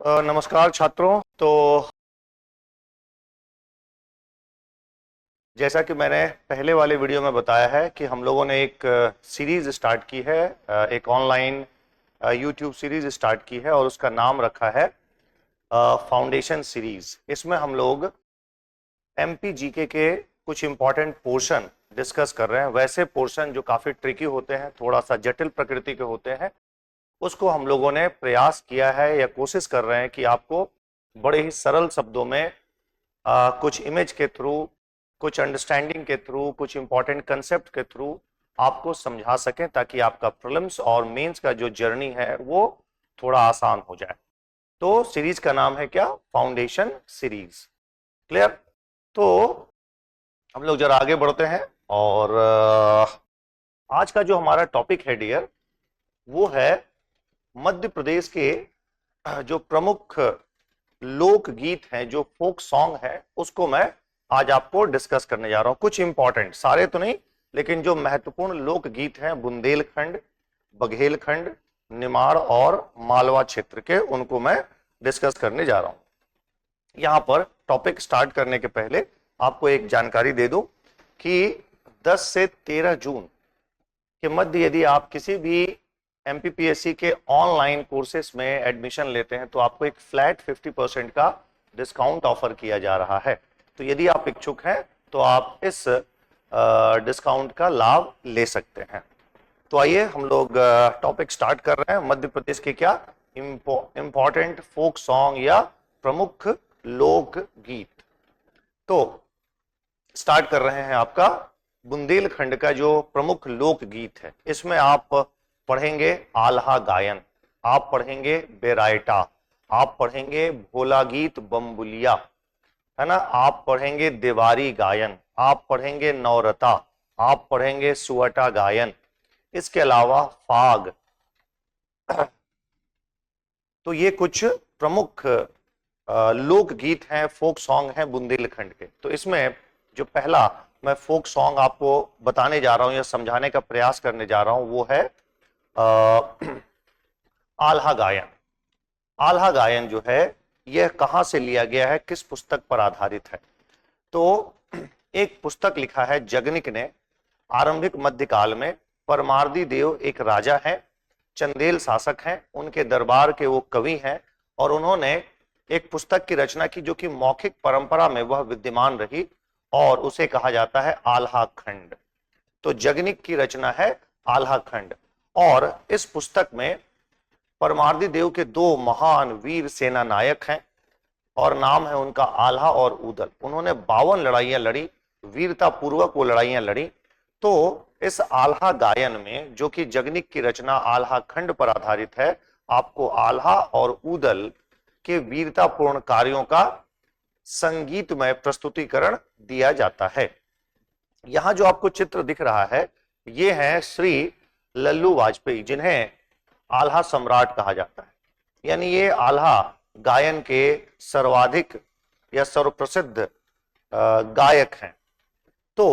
नमस्कार छात्रों। तो जैसा कि मैंने पहले वाले वीडियो में बताया है कि हम लोगों ने एक सीरीज स्टार्ट की है, एक ऑनलाइन यूट्यूब सीरीज स्टार्ट की है और उसका नाम रखा है फाउंडेशन सीरीज। इसमें हम लोग एमपी जीके के कुछ इंपॉर्टेंट पोर्शन डिस्कस कर रहे हैं। वैसे पोर्शन जो काफ़ी ट्रिकी होते हैं, थोड़ा सा जटिल प्रकृति के होते हैं, उसको हम लोगों ने प्रयास किया है या कोशिश कर रहे हैं कि आपको बड़े ही सरल शब्दों में कुछ इमेज के थ्रू, कुछ अंडरस्टैंडिंग के थ्रू, कुछ इंपॉर्टेंट कंसेप्ट के थ्रू आपको समझा सकें, ताकि आपका प्रीलिम्स और मेंस का जो जर्नी है वो थोड़ा आसान हो जाए। तो सीरीज का नाम है क्या? Foundation series. क्लियर? तो हम लोग जरा आगे बढ़ते हैं और आज का जो हमारा टॉपिक है डियर, वो है मध्य प्रदेश के जो प्रमुख लोकगीत हैं, जो फोक सॉन्ग है, उसको मैं आज आपको डिस्कस करने जा रहा हूं। कुछ इंपॉर्टेंट, सारे तो नहीं, लेकिन जो महत्वपूर्ण लोकगीत हैं बुंदेलखंड, बघेलखंड, निमाड़ और मालवा क्षेत्र के, उनको मैं डिस्कस करने जा रहा हूं। यहां पर टॉपिक स्टार्ट करने के पहले आपको एक जानकारी दे दूं कि 10 से 13 जून के मध्य यदि आप किसी भी एमपीपीएससी के ऑनलाइन कोर्सेस में एडमिशन लेते हैं तो आपको एक फ्लैट 50% का डिस्काउंट ऑफर किया जा रहा है। तो यदि आप इच्छुक हैं तो आप इस डिस्काउंट का लाभ ले सकते हैं। तो आइए हम लोग टॉपिक स्टार्ट कर रहे हैं। मध्य प्रदेश के क्या इंपॉर्टेंट फोक सॉन्ग या प्रमुख लोक गीत। तो स्टार्ट कर रहे हैं आपका बुंदेलखंड का जो प्रमुख लोक गीत है। इसमें आप पढ़ेंगे आल्हा गायन, आप पढ़ेंगे बेरायटा, आप पढ़ेंगे भोला गीत बम्बुलिया, है ना, आप पढ़ेंगे देवारी गायन, आप पढ़ेंगे नौरता, आप पढ़ेंगे सुअटा गायन, इसके अलावा फाग। तो ये कुछ प्रमुख लोकगीत हैं, फोक सॉन्ग हैं बुंदेलखंड के। तो इसमें जो पहला मैं फोक सॉन्ग आपको बताने जा रहा हूं या समझाने का प्रयास करने जा रहा हूं वो है आल्हा गायन। आल्हा गायन जो है यह कहां से लिया गया है, किस पुस्तक पर आधारित है? तो एक पुस्तक लिखा है जगनिक ने। आरंभिक मध्यकाल में परमार्दी देव एक राजा हैं, चंदेल शासक हैं, उनके दरबार के वो कवि हैं और उन्होंने एक पुस्तक की रचना की जो कि मौखिक परंपरा में वह विद्यमान रही और उसे कहा जाता है आल्हा खंड। तो जगनिक की रचना है आल्हा खंड और इस पुस्तक में परमार्दी देव के दो महान वीर सेना नायक हैं और नाम है उनका आल्हा और उदल। उन्होंने 52 लड़ाइयां लड़ी, वीरता पूर्वक वो लड़ाइयां लड़ी। तो इस आल्हा गायन में, जो कि जगनिक की रचना आल्हा खंड पर आधारित है, आपको आल्हा और उदल के वीरतापूर्ण कार्यों का संगीतमय प्रस्तुतिकरण दिया जाता है। यहां जो आपको चित्र दिख रहा है ये है श्री लल्लू वाजपेयी, जिन्हें आल्हा सम्राट कहा जाता है। यानी ये आल्हा गायन के सर्वाधिक या सर्वप्रसिद्ध गायक हैं। तो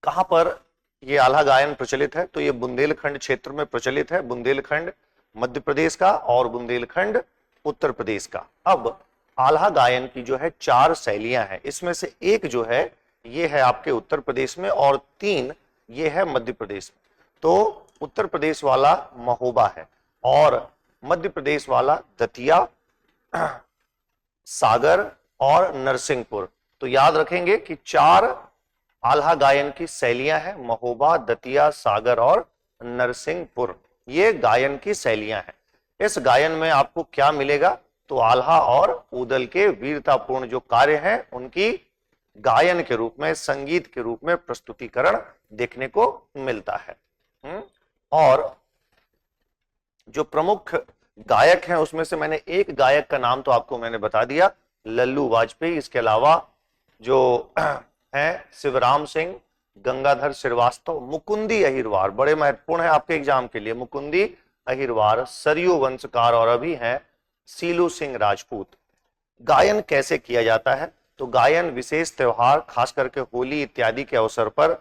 कहां पर ये आल्हा गायन प्रचलित है? तो ये बुंदेलखंड क्षेत्र में प्रचलित है। बुंदेलखंड मध्य प्रदेश का और बुंदेलखंड उत्तर प्रदेश का। अब आल्हा गायन की जो है 4 शैलियां हैं, इसमें से एक जो है ये है आपके उत्तर प्रदेश में और 3 ये है मध्य प्रदेश में। तो उत्तर प्रदेश वाला महोबा है और मध्य प्रदेश वाला दतिया, सागर और नरसिंहपुर। तो याद रखेंगे कि 4 आल्हा गायन की शैलियां हैं, महोबा, दतिया, सागर और नरसिंहपुर। ये गायन की शैलियां हैं। इस गायन में आपको क्या मिलेगा? तो आल्हा और उदल के वीरतापूर्ण जो कार्य हैं उनकी गायन के रूप में, संगीत के रूप में प्रस्तुतिकरण देखने को मिलता है। और जो प्रमुख गायक हैं उसमें से मैंने एक गायक का नाम तो आपको मैंने बता दिया, लल्लू वाजपेयी। इसके अलावा जो हैं शिवराम सिंह, गंगाधर श्रीवास्तव, मुकुंदी अहिरवार, बड़े महत्वपूर्ण है आपके एग्जाम के लिए, मुकुंदी अहिरवार, सरयू वंशकार, और अभी हैं सीलू सिंह राजपूत। गायन कैसे किया जाता है? तो गायन विशेष त्योहार, खास करके होली इत्यादि के अवसर पर,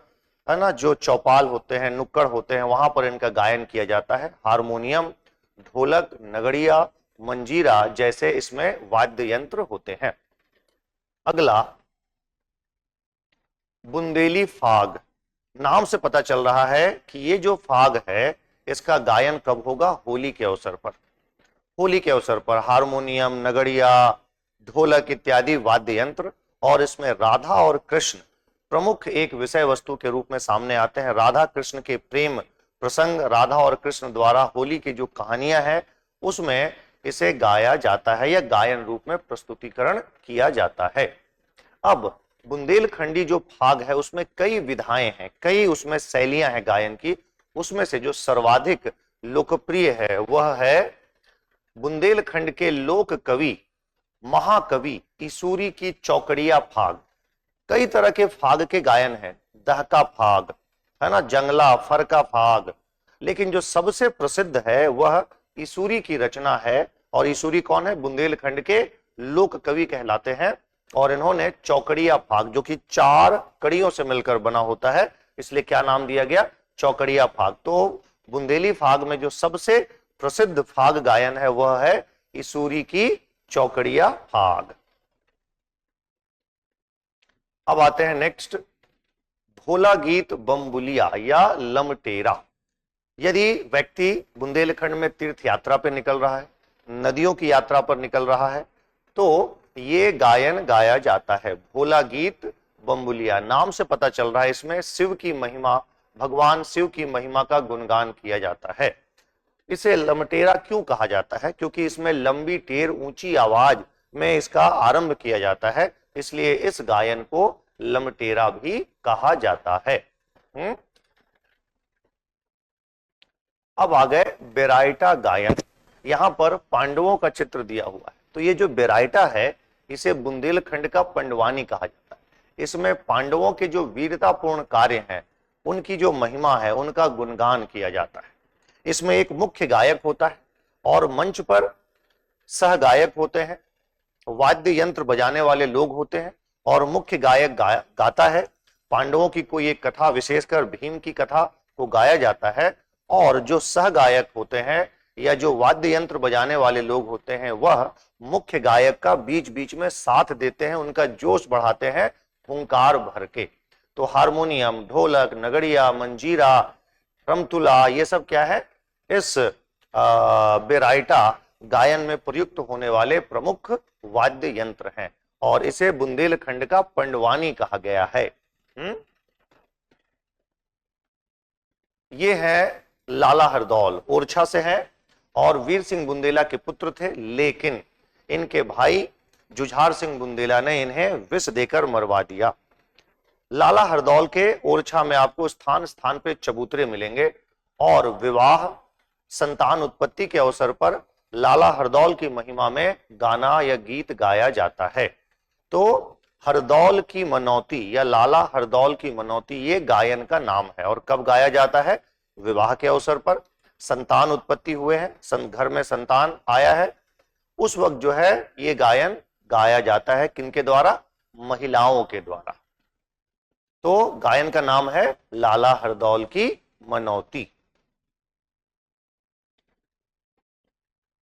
है ना, जो चौपाल होते हैं, नुक्कड़ होते हैं, वहां पर इनका गायन किया जाता है। हारमोनियम, ढोलक, नगड़िया, मंजीरा जैसे इसमें वाद्य यंत्र होते हैं। अगला, बुंदेली फाग। नाम से पता चल रहा है कि ये जो फाग है इसका गायन कब होगा? होली के अवसर पर। होली के अवसर पर हारमोनियम, नगड़िया, ढोलक इत्यादि वाद्य यंत्र, और इसमें राधा और कृष्ण प्रमुख एक विषय वस्तु के रूप में सामने आते हैं। राधा कृष्ण के प्रेम प्रसंग, राधा और कृष्ण द्वारा होली की जो कहानियां हैं उसमें इसे गाया जाता है या गायन रूप में प्रस्तुतिकरण किया जाता है। अब बुंदेलखंडी जो फाग है उसमें कई विधाएं हैं, कई उसमें शैलियां हैं गायन की। उसमें से जो सर्वाधिक लोकप्रिय है वह है बुंदेलखंड के लोक कवि महाकवि इसूरी की चौकड़िया फाग। कई तरह के फाग के गायन हैं, दहका फाग है ना, जंगला फरका फाग, लेकिन जो सबसे प्रसिद्ध है वह इसूरी की रचना है। और इसूरी कौन है? बुंदेलखंड के लोक कवि कहलाते हैं। और इन्होंने चौकड़िया फाग, जो कि 4 कड़ियों से मिलकर बना होता है, इसलिए क्या नाम दिया गया? चौकड़िया फाग। तो बुंदेली फाग में जो सबसे प्रसिद्ध फाग गायन है वह है इसूरी की चौकड़िया फाग। अब आते हैं नेक्स्ट, भोला गीत बम्बुलिया या लमटेरा। यदि व्यक्ति बुंदेलखंड में तीर्थ यात्रा पर निकल रहा है, नदियों की यात्रा पर निकल रहा है, तो ये गायन गाया जाता है, भोला गीत बम्बुलिया। नाम से पता चल रहा है इसमें शिव की महिमा, भगवान शिव की महिमा का गुणगान किया जाता है। इसे लमटेरा क्यों कहा जाता है? क्योंकि इसमें लंबी टेर ऊंची आवाज में इसका आरंभ किया जाता है, इसलिए इस गायन को लमटेरा भी कहा जाता है। अब आ गए बेराइटा गायन। यहां पर पांडवों का चित्र दिया हुआ है, तो ये जो बेराइटा है इसे बुंदेलखंड का पंडवानी कहा जाता है। इसमें पांडवों के जो वीरतापूर्ण कार्य हैं उनकी जो महिमा है उनका गुणगान किया जाता है। इसमें एक मुख्य गायक होता है और मंच पर सह गायक होते हैं, वाद्य यंत्र बजाने वाले लोग होते हैं और मुख्य गायक गाता है। पांडवों की कोई एक कथा, विशेषकर भीम की कथा को गाया जाता है, और जो सह गायक होते हैं या जो वाद्य यंत्र बजाने वाले लोग होते हैं वह मुख्य गायक का बीच बीच में साथ देते हैं, उनका जोश बढ़ाते हैं हुंकार भर के। तो हारमोनियम, ढोलक, नगड़िया, मंजीरा, रमतुला, ये सब क्या है? इस बेराइटा गायन में प्रयुक्त होने वाले प्रमुख वाद्य यंत्र हैं, और इसे बुंदेलखंड का पंडवानी कहा गया है। ये है लाला हरदौल, ओरछा से है और वीर सिंह बुंदेला के पुत्र थे, लेकिन इनके भाई जुझार सिंह बुंदेला ने इन्हें विष देकर मरवा दिया। लाला हरदौल के ओरछा में आपको स्थान स्थान पे चबूतरे मिलेंगे, और विवाह, संतान उत्पत्ति के अवसर पर लाला हरदौल की महिमा में गाना या गीत गाया जाता है। तो हरदौल की मनौती या लाला हरदौल की मनौती ये गायन का नाम है। और कब गाया जाता है? विवाह के अवसर पर, संतान उत्पत्ति हुए हैं, घर में संतान आया है, उस वक्त जो है ये गायन गाया जाता है। किनके द्वारा? महिलाओं के द्वारा। तो गायन का नाम है लाला हरदौल की मनौती।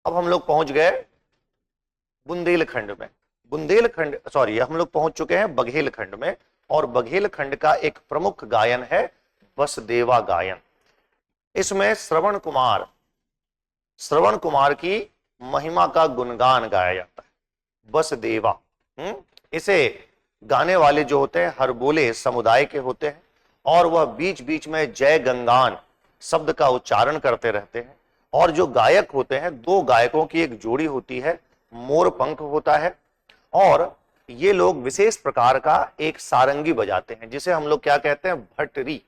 अब हम लोग पहुंच गए बुंदेलखंड में। बुंदेलखंड सॉरी हम लोग पहुंच चुके हैं बघेलखंड में, और बघेलखंड का एक प्रमुख गायन है बसदेवा गायन। इसमें श्रवण कुमार की महिमा का गुणगान गाया जाता है। बसदेवा, इसे गाने वाले जो होते हैं हरबोले समुदाय के होते हैं, और वह बीच बीच में जय गंगान शब्द का उच्चारण करते रहते हैं। और जो गायक होते हैं, 2 गायकों की एक जोड़ी होती है, मोर पंख होता है, और ये लोग विशेष प्रकार का एक सारंगी बजाते हैं, जिसे हम लोग क्या कहते हैं? भटरी।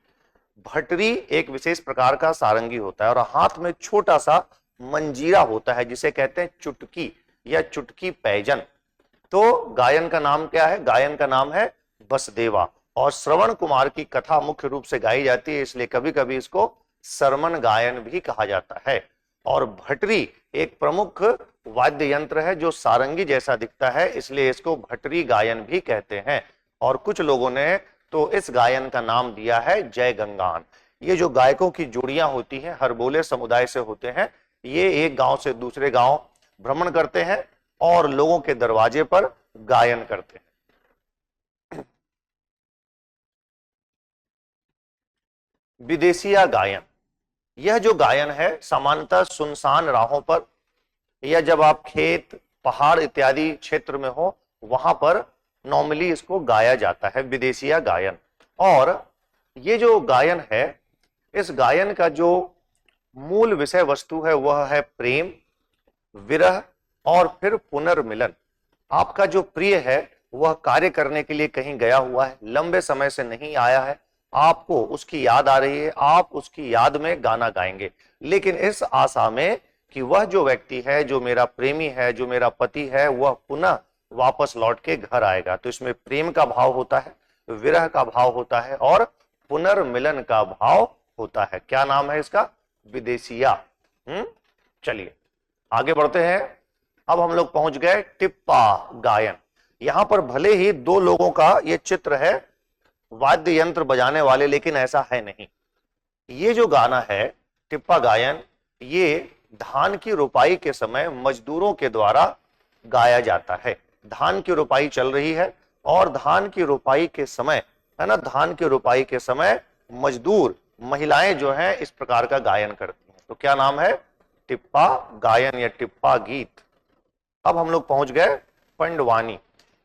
भटरी एक विशेष प्रकार का सारंगी होता है, और हाथ में छोटा सा मंजीरा होता है जिसे कहते हैं चुटकी या चुटकी पैजन। तो गायन का नाम क्या है? गायन का नाम है बसदेवा। और श्रवण कुमार की कथा मुख्य रूप से गाई जाती है, इसलिए कभी कभी इसको सरमन गायन भी कहा जाता है। और भटरी एक प्रमुख वाद्य यंत्र है जो सारंगी जैसा दिखता है, इसलिए इसको भटरी गायन भी कहते हैं। और कुछ लोगों ने तो इस गायन का नाम दिया है जय गंगान। ये जो गायकों की जोड़ियां होती हैं हरबोले समुदाय से होते हैं, ये एक गांव से दूसरे गांव भ्रमण करते हैं और लोगों के दरवाजे पर गायन करते हैं। विदेशिया गायन, यह जो गायन है सामान्यतः सुनसान राहों पर या जब आप खेत पहाड़ इत्यादि क्षेत्र में हो वहां पर नॉर्मली इसको गाया जाता है, विदेशिया गायन। और ये जो गायन है, इस गायन का जो मूल विषय वस्तु है वह है प्रेम, विरह और फिर पुनर्मिलन। आपका जो प्रिय है वह कार्य करने के लिए कहीं गया हुआ है, लंबे समय से नहीं आया है, आपको उसकी याद आ रही है, आप उसकी याद में गाना गाएंगे, लेकिन इस आशा में कि वह जो व्यक्ति है, जो मेरा प्रेमी है, जो मेरा पति है, वह पुनः वापस लौट के घर आएगा। तो इसमें प्रेम का भाव होता है, विरह का भाव होता है और पुनर्मिलन का भाव होता है। क्या नाम है इसका? विदेशिया। चलिए आगे बढ़ते हैं। अब हम लोग पहुंच गए टिप्पा गायन। यहां पर भले ही दो लोगों का ये चित्र है, वाद्य यंत्र बजाने वाले, लेकिन ऐसा है नहीं। ये जो गाना है टिप्पा गायन, ये धान की रोपाई के समय मजदूरों के द्वारा गाया जाता है। धान की रोपाई चल रही है और धान की रोपाई के समय, है ना, धान की रोपाई के समय मजदूर महिलाएं जो हैं इस प्रकार का गायन करती हैं। तो क्या नाम है? टिप्पा गायन या टिप्पा गीत। अब हम लोग पहुंच गए पंडवानी।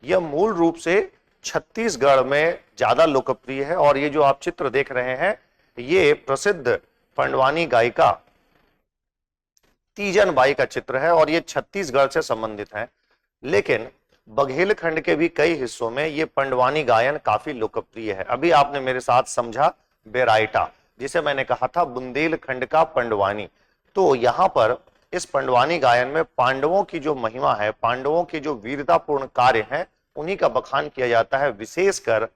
यह मूल रूप से छत्तीसगढ़ में ज्यादा लोकप्रिय है और ये जो आप चित्र देख रहे हैं ये प्रसिद्ध पंडवानी गायिका तीजन बाई का चित्र है और ये छत्तीसगढ़ से संबंधित है। लेकिन बघेलखंड के भी कई हिस्सों में ये पंडवानी गायन काफी लोकप्रिय है। अभी आपने मेरे साथ समझा बेराइटा, जिसे मैंने कहा था बुंदेलखंड का पंडवानी। तो यहां पर इस पंडवानी गायन में पांडवों की जो महिमा है, पांडवों के जो वीरतापूर्ण कार्य हैं, उन्हीं का बखान किया जाता है। विशेषकर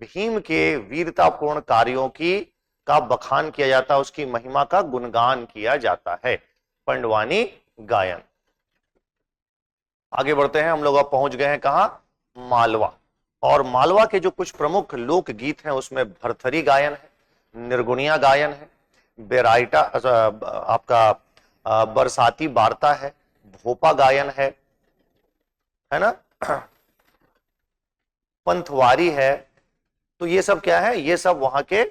भीम के वीरतापूर्ण कार्यों की का बखान किया जाता है, उसकी महिमा का गुणगान किया जाता है। पंडवानी गायन। आगे बढ़ते हैं। हम लोग अब पहुंच गए हैं कहां? मालवा। और मालवा के जो कुछ प्रमुख लोक गीत हैं उसमें भरथरी गायन है, निर्गुणिया गायन है, बेराइटा आपका बरसाती वार्ता है, भोपा गायन है ना, पंथवारी है। तो ये सब क्या है? ये सब वहां के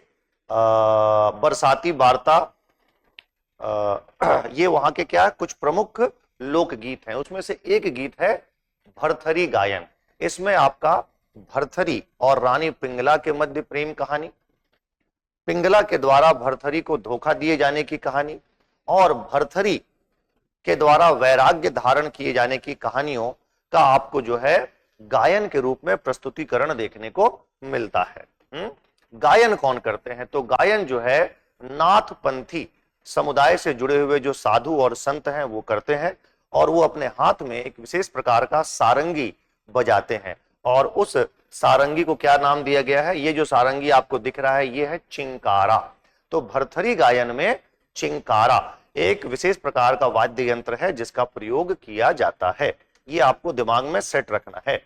बरसाती वार्ता, ये वहां के क्या कुछ प्रमुख लोक गीत हैं। उसमें से एक गीत है भरथरी गायन। इसमें आपका भरथरी और रानी पिंगला के मध्य प्रेम कहानी, पिंगला के द्वारा भरथरी को धोखा दिए जाने की कहानी और भरथरी के द्वारा वैराग्य धारण किए जाने की कहानियों का आपको जो है गायन के रूप में प्रस्तुतिकरण देखने को मिलता है। गायन कौन करते हैं? तो गायन जो है नाथपंथी समुदाय से जुड़े हुए जो साधु और संत हैं वो करते हैं और वो अपने हाथ में एक विशेष प्रकार का सारंगी बजाते हैं और उस सारंगी को क्या नाम दिया गया है? ये जो सारंगी आपको दिख रहा है ये है चिंकारा। तो भरथरी गायन में चिंकारा एक विशेष प्रकार का वाद्य यंत्र है जिसका प्रयोग किया जाता है। ये आपको दिमाग में सेट रखना है।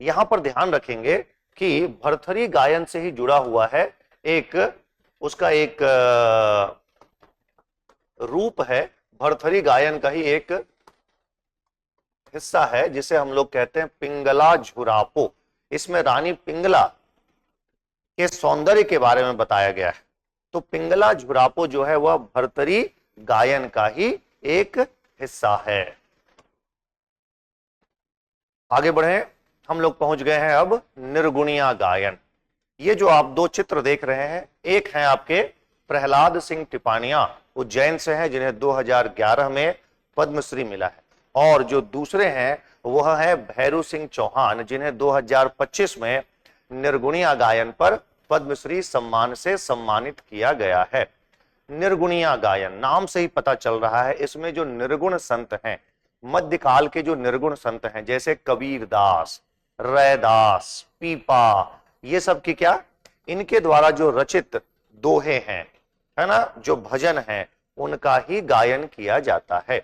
यहां पर ध्यान रखेंगे कि भरथरी गायन से ही जुड़ा हुआ है एक उसका एक रूप है, भरथरी गायन का ही एक हिस्सा है जिसे हम लोग कहते हैं पिंगला झुरापो। इसमें रानी पिंगला के सौंदर्य के बारे में बताया गया है। तो पिंगला झुरापो जो है वह भरथरी गायन का ही एक हिस्सा है। आगे बढ़े। हम लोग पहुंच गए हैं अब निर्गुणिया गायन। ये जो आप दो चित्र देख रहे हैं, एक है आपके प्रहलाद सिंह टिपानिया, उज्जैन से हैं, जिन्हें 2011 में पद्मश्री मिला है, और जो दूसरे हैं वह है भैरू सिंह चौहान, जिन्हें 2025 में निर्गुणिया गायन पर पद्मश्री सम्मान से सम्मानित किया गया है। निर्गुणिया गायन नाम से ही पता चल रहा है, इसमें जो निर्गुण संत हैं, मध्यकाल के जो निर्गुण संत हैं जैसे कबीर दास, रैदास, पीपा, ये सब की क्या, इनके द्वारा जो रचित दोहे हैं, है ना, जो भजन हैं, उनका ही गायन किया जाता है।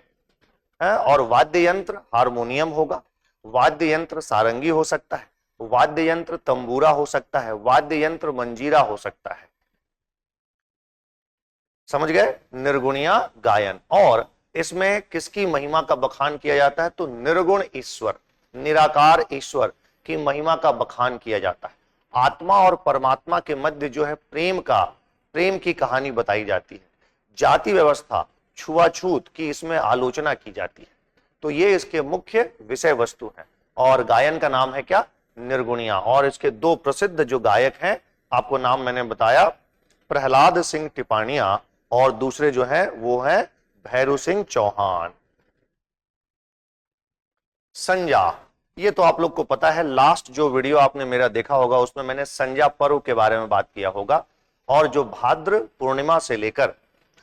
और वाद्य यंत्र हारमोनियम होगा, वाद्य यंत्र सारंगी हो सकता है, वाद्य यंत्र तंबूरा हो सकता है, वाद्य यंत्र मंजीरा हो सकता है। समझ गए? निर्गुणिया गायन। और इसमें किसकी महिमा का बखान किया जाता है? तो निर्गुण ईश्वर, निराकार ईश्वर की महिमा का बखान किया जाता है। आत्मा और परमात्मा के मध्य जो है प्रेम की कहानी बताई जाती है। जाति व्यवस्था, छुआछूत की इसमें आलोचना की जाती है। तो ये इसके मुख्य विषय वस्तु हैं। और गायन का नाम है क्या? निर्गुणिया। और इसके दो प्रसिद्ध जो गायक हैं, आपको नाम मैंने बताया, प्रहलाद सिंह टिपाणिया, और दूसरे जो है वो है भैरू सिंह चौहान। संजा, ये तो आप लोग को पता है। लास्ट जो वीडियो आपने मेरा देखा होगा उसमें मैंने संजा पर्व के बारे में बात किया होगा। और जो भाद्र पूर्णिमा से लेकर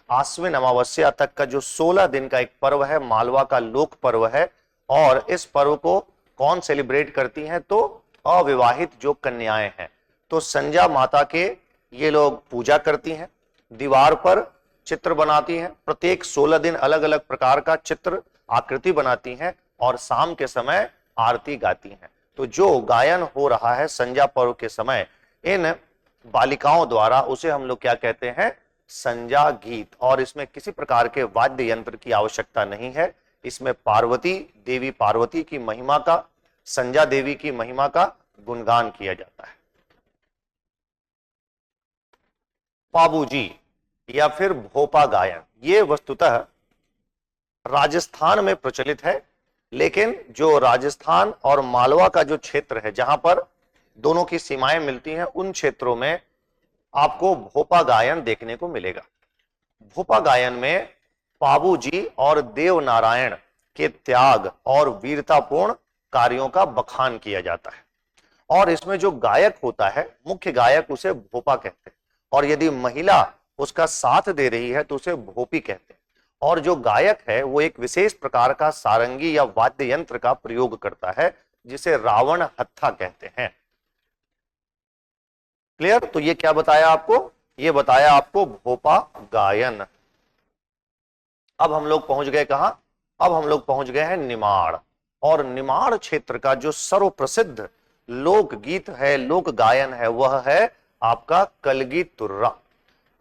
आश्विन अमावस्या तक का जो 16 दिन का एक पर्व है, मालवा का लोक पर्व है। और इस पर्व को कौन सेलिब्रेट करती हैं? तो अविवाहित जो कन्याएं हैं। तो संजा माता के ये लोग पूजा करती हैं, दीवार पर चित्र बनाती हैं, प्रत्येक 16 दिन अलग अलग प्रकार का चित्र आकृति बनाती हैं और शाम के समय आरती गाती हैं। तो जो गायन हो रहा है संजा पर्व के समय इन बालिकाओं द्वारा, उसे हम लोग क्या कहते हैं? संजा गीत। और इसमें किसी प्रकार के वाद्य यंत्र की आवश्यकता नहीं है। इसमें पार्वती देवी, पार्वती की महिमा का, संजा देवी की महिमा का गुणगान किया जाता है। पाबूजी या फिर भोपा गायन, ये वस्तुतः राजस्थान में प्रचलित है। लेकिन जो राजस्थान और मालवा का जो क्षेत्र है, जहां पर दोनों की सीमाएं मिलती हैं, उन क्षेत्रों में आपको भोपा गायन देखने को मिलेगा। भोपा गायन में पाबूजी और देव नारायण के त्याग और वीरतापूर्ण कार्यों का बखान किया जाता है। और इसमें जो गायक होता है, मुख्य गायक, उसे भोपा कहते हैं। और यदि महिला उसका साथ दे रही है तो उसे भोपी कहते हैं। और जो गायक है वो एक विशेष प्रकार का सारंगी या वाद्य यंत्र का प्रयोग करता है, जिसे रावण हत्था कहते हैं। क्लियर? तो ये क्या बताया आपको? ये बताया आपको भोपा गायन। अब हम लोग पहुंच गए कहां? अब हम लोग पहुंच गए हैं निमाड़। और निमाड़ क्षेत्र का जो सर्वप्रसिद्ध लोकगीत है, लोक गायन है, वह है आपका कलगी तुर्रा।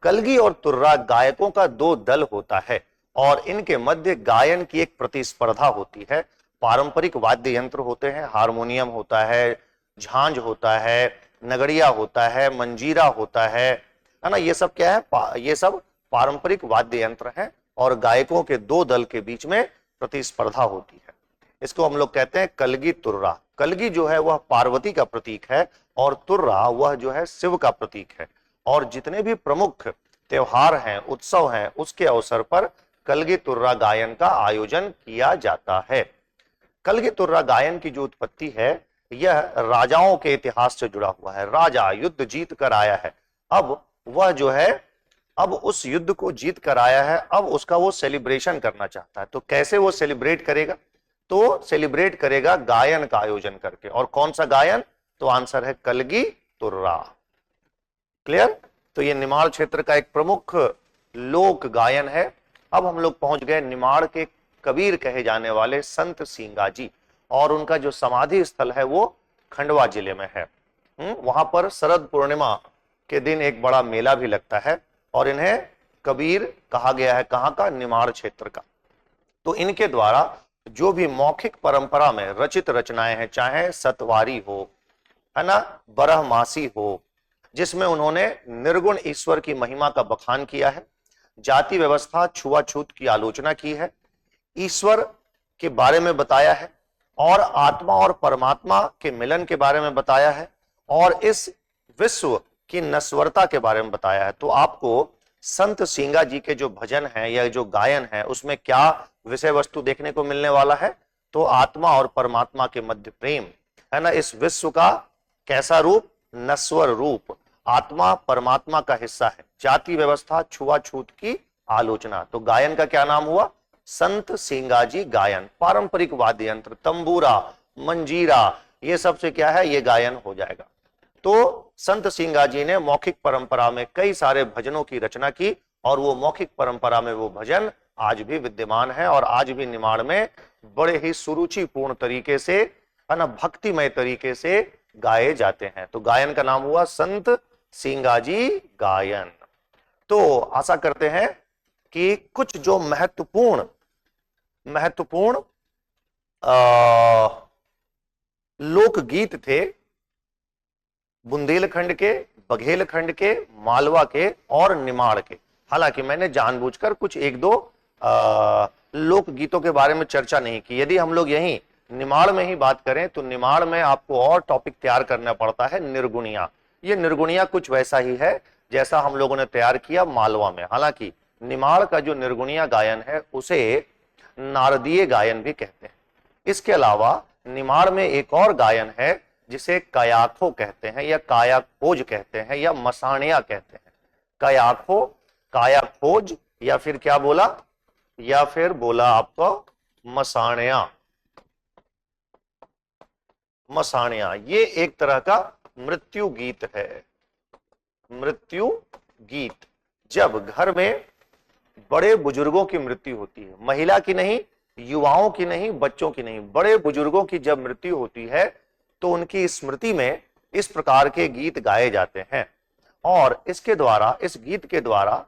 कलगी और तुर्रा गायकों का दो दल होता है और इनके मध्य गायन की एक प्रतिस्पर्धा होती है। पारंपरिक वाद्य यंत्र होते हैं, हारमोनियम होता है, झांझ होता है, नगड़िया होता है, मंजीरा होता है ना। ये सब क्या है? ये सब पारंपरिक वाद्य यंत्र हैं और गायकों के दो दल के बीच में प्रतिस्पर्धा होती है। इसको हम लोग कहते हैं कलगी तुर्रा। कलगी जो है वह पार्वती का प्रतीक है और तुर्रा वह जो है शिव का प्रतीक है। और जितने भी प्रमुख त्योहार हैं, उत्सव हैं, उसके अवसर पर कलगी तुर्रा गायन का आयोजन किया जाता है। कलगी तुर्रा गायन की जो उत्पत्ति है, यह राजाओं के इतिहास से जुड़ा हुआ है। राजा युद्ध जीत कर आया है, अब वह जो है, अब उस युद्ध को जीत कर आया है, अब उसका वो सेलिब्रेशन करना चाहता है। तो कैसे वो सेलिब्रेट करेगा? तो सेलिब्रेट करेगा गायन का आयोजन करके। और कौन सा गायन? तो आंसर है कलगी तुर्रा। क्लियर? तो ये निमाड़ क्षेत्र का एक प्रमुख लोक गायन है। अब हम लोग पहुंच गए निमाड़ के कबीर कहे जाने वाले संत सिंगाजी, और उनका जो समाधि स्थल है वो खंडवा जिले में है। वहां पर शरद पूर्णिमा के दिन एक बड़ा मेला भी लगता है और इन्हें कबीर कहा गया है। कहां का? निमाड़ क्षेत्र का। तो इनके द्वारा जो भी मौखिक परंपरा में रचित रचनाएं हैं, चाहे सतवारी हो, है ना, बरहमासी हो, जिसमें उन्होंने निर्गुण ईश्वर की महिमा का बखान किया है, जाति व्यवस्था, छुआछूत की आलोचना की है, ईश्वर के बारे में बताया है, और आत्मा और परमात्मा के मिलन के बारे में बताया है, और इस विश्व की नश्वरता के बारे में बताया है। तो आपको संत सिंगा जी के जो भजन हैं या जो गायन है, उसमें क्या विषय वस्तु देखने को मिलने वाला है? तो आत्मा और परमात्मा के मध्य प्रेम, है ना। इस विश्व का कैसा रूप? नश्वर रूप। आत्मा परमात्मा का हिस्सा है। जाति व्यवस्था, छुआछूत की आलोचना। तो गायन का क्या नाम हुआ? संत सिंगाजी गायन। पारंपरिक वाद्य यंत्र, तंबूरा, मंजीरा, ये सब से क्या है? ये गायन हो जाएगा। तो संत सिंगाजी ने मौखिक परंपरा में कई सारे भजनों की रचना की और वो मौखिक परंपरा में वो भजन आज भी विद्यमान है और आज भी निमाड़ में बड़े ही सुरुचिपूर्ण तरीके से, है ना, भक्तिमय तरीके से गाए जाते हैं। तो गायन का नाम हुआ संत सिंगाजी गायन। तो आशा करते हैं कि कुछ जो महत्वपूर्ण महत्वपूर्ण लोकगीत थे बुंदेलखंड के, बघेलखंड के, मालवा के और निमाड़ के। हालांकि मैंने जानबूझकर कुछ एक दो लोकगीतों के बारे में चर्चा नहीं की। यदि हम लोग यहीं निमाड़ में ही बात करें तो निमाड़ में आपको और टॉपिक तैयार करना पड़ता है, निर्गुणिया। ये निर्गुणिया कुछ वैसा ही है जैसा हम लोगों ने तैयार किया मालवा में। हालांकि निमाड़ का जो निर्गुणिया गायन है उसे नारदीय गायन भी कहते हैं। इसके अलावा निमाड़ में एक और गायन है जिसे कयाखो कहते हैं या कायाखोज कहते हैं या मसाणिया कहते हैं। कयाखो, कायाखोज या फिर क्या बोला, या फिर बोला आपको मसाणिया। मसाणिया ये एक तरह का मृत्यु गीत है। मृत्यु गीत, जब घर में बड़े बुजुर्गों की मृत्यु होती है, महिला की नहीं, युवाओं की नहीं, बच्चों की नहीं, बड़े बुजुर्गों की जब मृत्यु होती है तो उनकी स्मृति में इस प्रकार के गीत गाए जाते हैं। और इसके द्वारा, इस गीत के द्वारा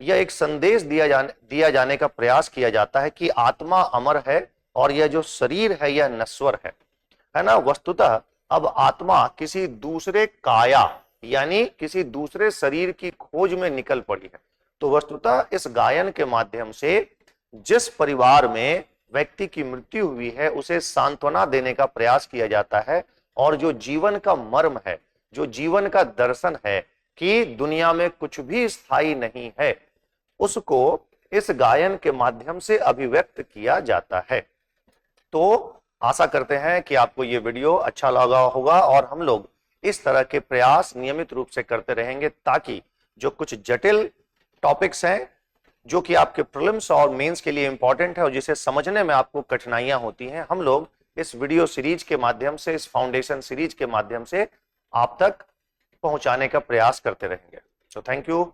यह एक संदेश दिया जाने का प्रयास किया जाता है कि आत्मा अमर है और यह जो शरीर है यह नश्वर है ना। वस्तुतः अब आत्मा किसी दूसरे काया यानी किसी दूसरे शरीर की खोज में निकल पड़ी है। तो वस्तुतः इस गायन के माध्यम से जिस परिवार में व्यक्ति की मृत्यु हुई है उसे सांत्वना देने का प्रयास किया जाता है, और जो जीवन का मर्म है, जो जीवन का दर्शन है कि दुनिया में कुछ भी स्थायी नहीं है, उसको इस गायन के माध्यम से अभिव्यक्त किया जाता है। तो आशा करते हैं कि आपको ये वीडियो अच्छा लगा होगा और हम लोग इस तरह के प्रयास नियमित रूप से करते रहेंगे ताकि जो कुछ जटिल टॉपिक्स हैं जो कि आपके प्रीलिम्स और मेंस के लिए इंपॉर्टेंट है और जिसे समझने में आपको कठिनाइयां होती हैं, हम लोग इस वीडियो सीरीज के माध्यम से, इस फाउंडेशन सीरीज के माध्यम से आप तक पहुंचाने का प्रयास करते रहेंगे। So thank you.